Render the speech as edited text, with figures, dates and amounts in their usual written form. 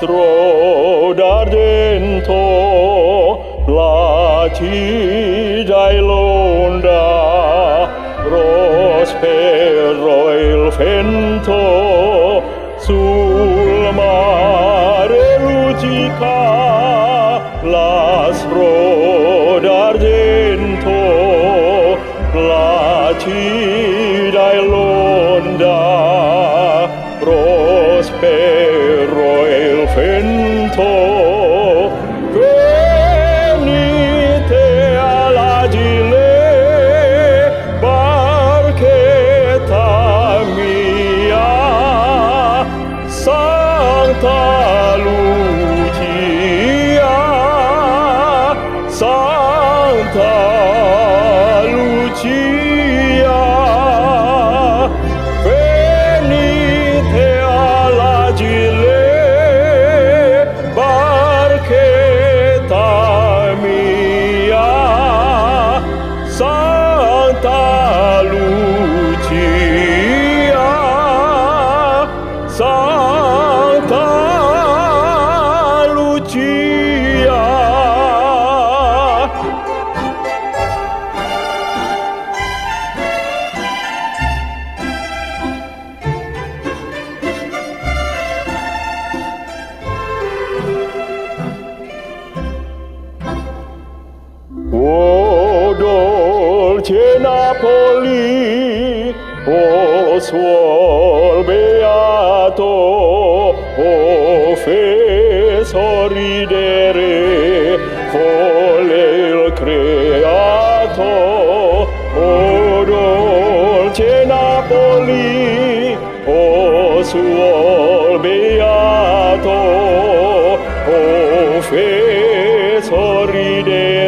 Nastro d'argento placida e l'onda prospero il vento sul mare luccica l'astro d'argento placida e l'onda prospero il vento. Venite alla gile, barchetta mia, Santa Lucia, Santa Lucia. Venite alla gile, barchetta mia, Santa Lucia, Santa Lucia. O dolce Napoli, o suol beato, o fe sorridere, volle il creato. O dolce Napoli, o suol beato, o fe sorridere,